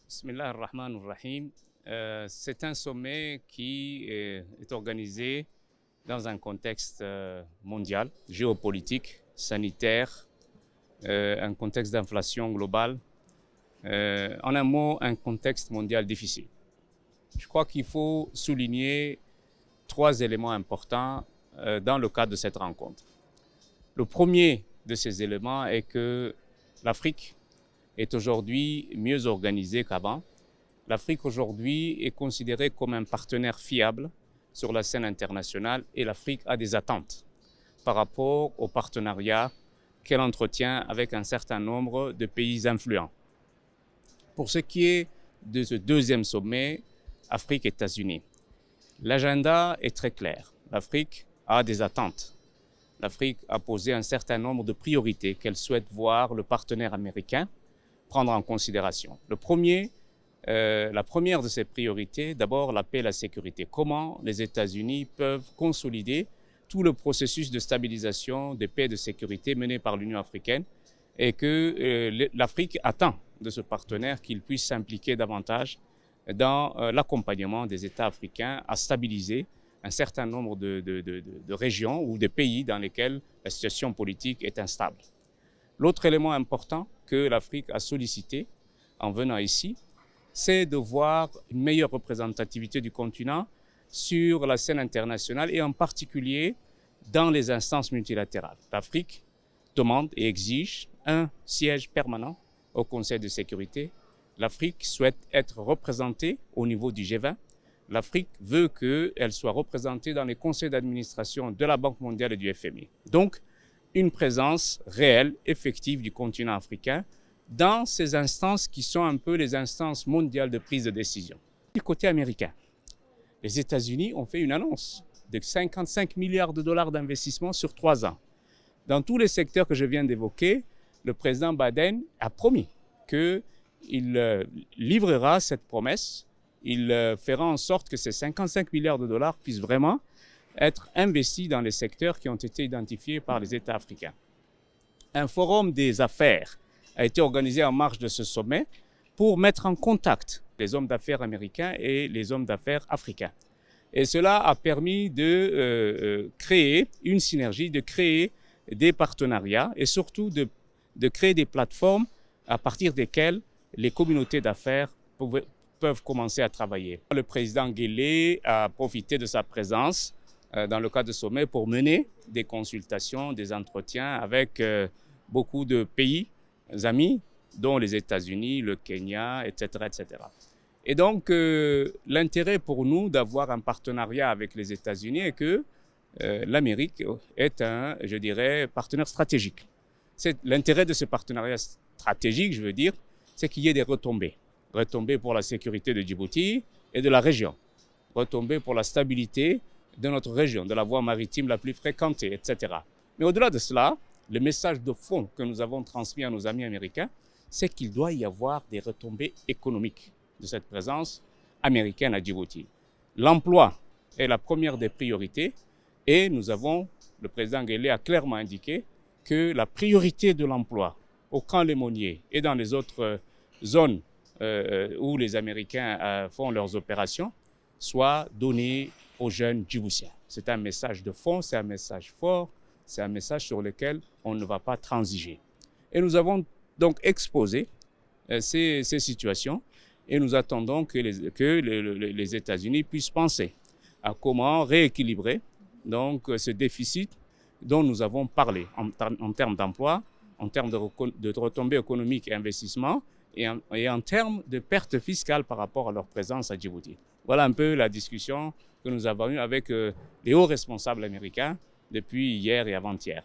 Bismillah ar-Rahman ar-Rahim. C'est un sommet qui est organisé dans un contexte mondial, géopolitique, sanitaire, un contexte d'inflation globale. En un mot, un contexte mondial difficile. Je crois qu'il faut souligner trois éléments importants dans le cadre de cette rencontre. Le premier de ces éléments est que l'Afrique est aujourd'hui mieux organisée qu'avant. L'Afrique aujourd'hui est considérée comme un partenaire fiable sur la scène internationale et l'Afrique a des attentes par rapport au partenariat qu'elle entretient avec un certain nombre de pays influents. Pour ce qui est de ce deuxième sommet, Afrique-États-Unis, l'agenda est très clair. L'Afrique a des attentes. L'Afrique a posé un certain nombre de priorités qu'elle souhaite voir le partenaire américain prendre en considération. La première de ces priorités, d'abord la paix et la sécurité. Comment les États-Unis peuvent consolider tout le processus de stabilisation, de paix et de sécurité mené par l'Union africaine et que l'Afrique attend de ce partenaire qu'il puisse s'impliquer davantage dans l'accompagnement des États africains à stabiliser un certain nombre de régions ou de pays dans lesquels la situation politique est instable. L'autre élément important que l'Afrique a sollicité en venant ici, c'est de voir une meilleure représentativité du continent sur la scène internationale et en particulier dans les instances multilatérales. L'Afrique demande et exige un siège permanent au Conseil de sécurité. L'Afrique souhaite être représentée au niveau du G20. L'Afrique veut qu'elle soit représentée dans les conseils d'administration de la Banque mondiale et du FMI. Donc, une présence réelle, effective du continent africain dans ces instances qui sont un peu les instances mondiales de prise de décision. Du côté américain, les États-Unis ont fait une annonce de 55 milliards de dollars d'investissement sur 3 ans. Dans tous les secteurs que je viens d'évoquer, le président Biden a promis qu'il livrera cette promesse. Il fera en sorte que ces 55 milliards de dollars puissent vraiment être investis dans les secteurs qui ont été identifiés par les États africains. Un forum des affaires a été organisé en marge de ce sommet pour mettre en contact les hommes d'affaires américains et les hommes d'affaires africains. Et cela a permis de créer une synergie, de créer des partenariats et surtout de créer des plateformes à partir desquelles les communautés d'affaires peuvent commencer à travailler. Le président Guelleh a profité de sa présence dans le cadre du sommet pour mener des consultations, des entretiens avec beaucoup de pays amis, dont les États-Unis, le Kenya, etc., etc. Et donc, l'intérêt pour nous d'avoir un partenariat avec les États-Unis est que l'Amérique est un, je dirais, partenaire stratégique. L'intérêt de ce partenariat stratégique, je veux dire, c'est qu'il y ait des retombées. Retombées pour la sécurité de Djibouti et de la région. Retombées pour la stabilité de notre région, de la voie maritime la plus fréquentée, etc. Mais au-delà de cela, le message de fond que nous avons transmis à nos amis américains, c'est qu'il doit y avoir des retombées économiques de cette présence américaine à Djibouti. L'emploi est la première des priorités et le président Guelleh a clairement indiqué que la priorité de l'emploi au camp Lémonier et dans les autres zones où les Américains font leurs opérations soit donnée aux jeunes Djiboutiens. C'est un message de fond, c'est un message fort, c'est un message sur lequel on ne va pas transiger. Et nous avons donc exposé ces situations et nous attendons que les États-Unis puissent penser à comment rééquilibrer donc, ce déficit dont nous avons parlé en termes d'emploi, en termes de retombées économiques et investissements et en termes de pertes fiscales par rapport à leur présence à Djibouti. Voilà un peu la discussion que nous avons eue avec les hauts responsables américains depuis hier et avant-hier.